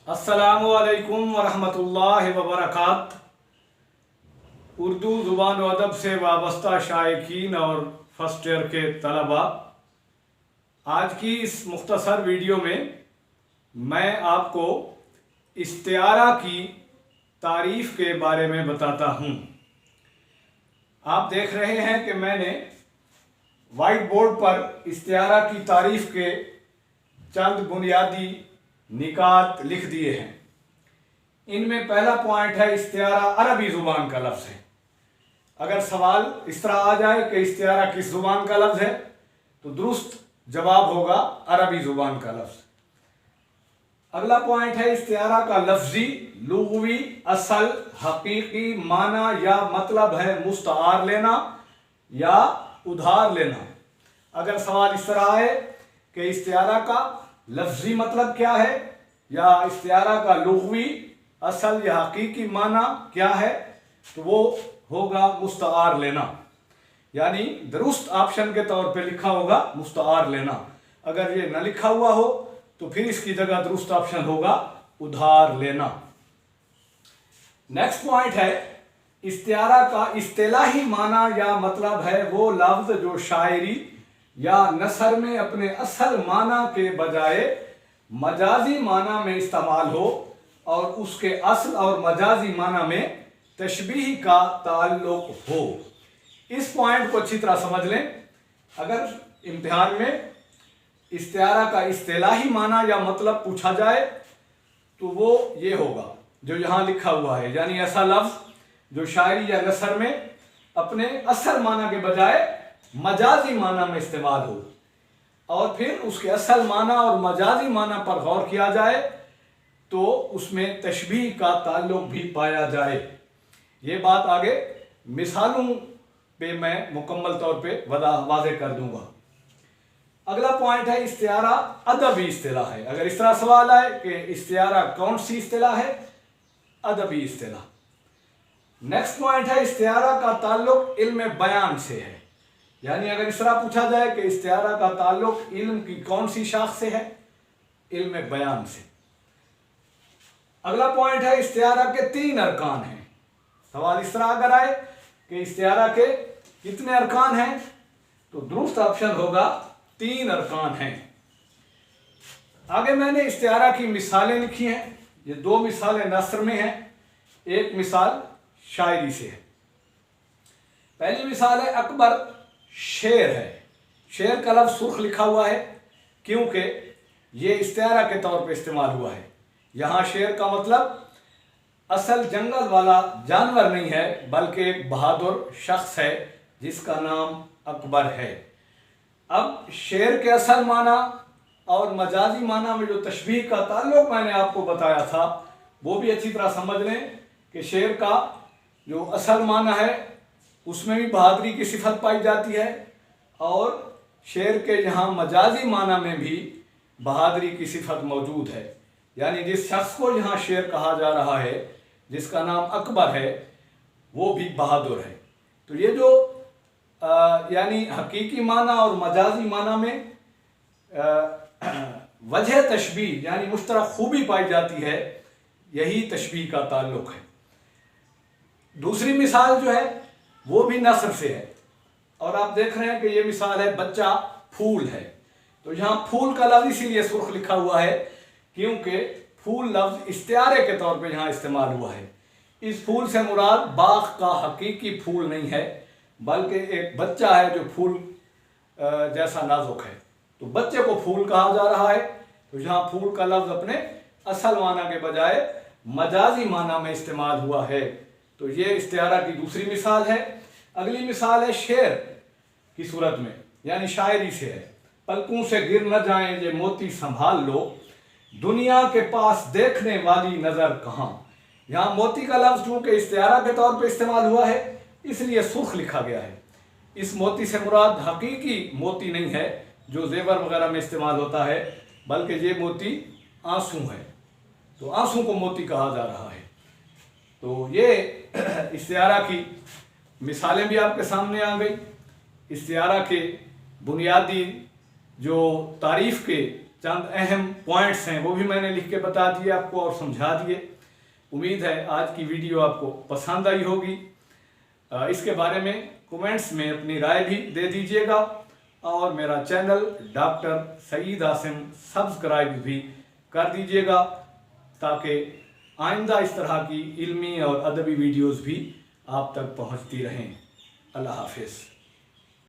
अस्सलामु अलैकुम वरहमतुल्लाहि वबरकात। उर्दू ज़ुबान व अदब से वाबस्ता शायकीन और फर्स्ट ईयर के तलबा, आज की इस मुख्तसर वीडियो में मैं आपको इस्तिआरा की तारीफ़ के बारे में बताता हूँ। आप देख रहे हैं कि मैंने वाइट बोर्ड पर इस्तिआरा की तारीफ़ के चंद बुनियादी निकात लिख दिए हैं। इनमें पहला पॉइंट है, इस्तिआरा अरबी ज़ुबान का लफ्ज़ है। अगर सवाल इस तरह आ जाए कि इस्तिआरा किस ज़ुबान का लफ्ज़ है, तो दुरुस्त जवाब होगा अरबी ज़ुबान का लफ्ज़। अगला पॉइंट है, इस्तिआरा का लफ्ज़ी लुग़वी असल हकीकी माना या मतलब है मुस्तआर लेना या उधार लेना। अगर सवाल इस तरह आए कि इस्तिआरा का लफ्ज़ी मतलब क्या है या इस्तिआरा का लुग़वी असल या हकीकी माना क्या है, तो वो होगा मुस्तआर लेना। यानी दुरुस्त ऑप्शन के तौर पे लिखा होगा मुस्तआर लेना। अगर ये न लिखा हुआ हो तो फिर इसकी जगह दुरुस्त ऑप्शन होगा उधार लेना। नेक्स्ट पॉइंट है, इस्तिआरा का इस्तिलाही माना या मतलब है वो लफ्ज़ जो शायरी या नसर में अपने असल माना के बजाय मजाजी माना में इस्तेमाल हो और उसके असल और मजाजी माना में तशबीह का ताल्लुक हो। इस पॉइंट को अच्छी तरह समझ लें। अगर इम्तिहान में इस्तिआरा का इस्तिलाही माना या मतलब पूछा जाए तो वो ये होगा जो यहाँ लिखा हुआ है, यानी ऐसा लफ्ज़ जो शायरी या नसर में अपने असल माना के बजाय मजाजी माना में इस्तेमाल हो और फिर उसके असल माना और मजाजी माना पर गौर किया जाए तो उसमें तशबीह का ताल्लुक भी पाया जाए। ये बात आगे मिसालों पे मैं मुकम्मल तौर पे वाज़ेह कर दूंगा। अगला पॉइंट है, इस्तिआरा अदबी इस्तिलाह है। अगर इस तरह सवाल आए कि इस्तिआरा कौन सी इस्तिलाह है, अदबी इस्तिलाह। नेक्स्ट पॉइंट है, इस्तिआरा का ताल्लुक इल्म बयान से है। यानी अगर इस तरह पूछा जाए कि इस्तिआरा का ताल्लुक इल्म की कौन सी शाख से है, इल्म बयान से। अगला पॉइंट है, इस्तिआरा के 3 अरकान हैं। सवाल इस तरह अगर आए कि इस्तिआरा के कितने अरकान हैं, तो दुरुस्त ऑप्शन होगा 3 अरकान हैं। आगे मैंने इस्तिआरा की मिसालें लिखी हैं। ये 2 मिसालें नस्र में हैं, एक मिसाल शायरी से है। पहली मिसाल है, अकबर शेर है। शेर का लफ्ज़ सुर्ख लिखा हुआ है क्योंकि ये इस्तिआरा के तौर पे इस्तेमाल हुआ है। यहाँ शेर का मतलब असल जंगल वाला जानवर नहीं है, बल्कि एक बहादुर शख्स है जिसका नाम अकबर है। अब शेर के असल माना और मजाजी माना में जो तशबीह का ताल्लुक मैंने आपको बताया था, वो भी अच्छी तरह समझ लें कि शेर का जो असल माना है उसमें भी बहादुरी की सिफत पाई जाती है और शेर के यहाँ मजाजी माना में भी बहादुरी की सिफत मौजूद है। यानी जिस शख्स को यहाँ शेर कहा जा रहा है, जिसका नाम अकबर है, वो भी बहादुर है। तो ये जो यानी हकीकी माना और मजाजी माना में वजह तशबीह यानी मुश्तरक खूबी पाई जाती है, यही तशबीह का ताल्लुक है। दूसरी मिसाल जो है वो भी नस्र से है और आप देख रहे हैं कि ये मिसाल है, बच्चा फूल है। तो यहाँ फूल का लफ्ज़ इसीलिए सुर्ख लिखा हुआ है क्योंकि फूल लफ्ज़ इस्तिआरे के तौर पे यहाँ इस्तेमाल हुआ है। इस फूल से मुराद बाग का हकीकी फूल नहीं है, बल्कि एक बच्चा है जो फूल जैसा नाजुक है, तो बच्चे को फूल कहा जा रहा है। तो यहाँ फूल का लफ्ज़ अपने असल माना के बजाय मजाजी माना में इस्तेमाल हुआ है। तो ये इस्तिआरा की दूसरी मिसाल है। अगली मिसाल है शेर की सूरत में, यानी शायरी से है। पलकों से गिर न जाएं ये मोती संभाल लो, दुनिया के पास देखने वाली नज़र कहाँ। यहाँ मोती का लफ्ज़ चूँकि इस्तिआरा के तौर पे इस्तेमाल हुआ है, इसलिए सुर्ख लिखा गया है। इस मोती से मुराद हकीकी मोती नहीं है जो जेवर वगैरह में इस्तेमाल होता है, बल्कि ये मोती आंसू है, तो आंसू को मोती कहा जा रहा है। तो ये इस्तिआरा की मिसालें भी आपके सामने आ गई। इस्तिआरा के बुनियादी जो तारीफ़ के चंद अहम पॉइंट्स हैं वो भी मैंने लिख के बता दिए आपको और समझा दिए। उम्मीद है आज की वीडियो आपको पसंद आई होगी। इसके बारे में कमेंट्स में अपनी राय भी दे दीजिएगा और मेरा channel doctor Saeed Asim subscribe भी कर दीजिएगा ताकि आइंदा इस तरह की इल्मी और अदबी वीडियोस भी आप तक पहुंचती रहें। अल्लाह हाफिज़।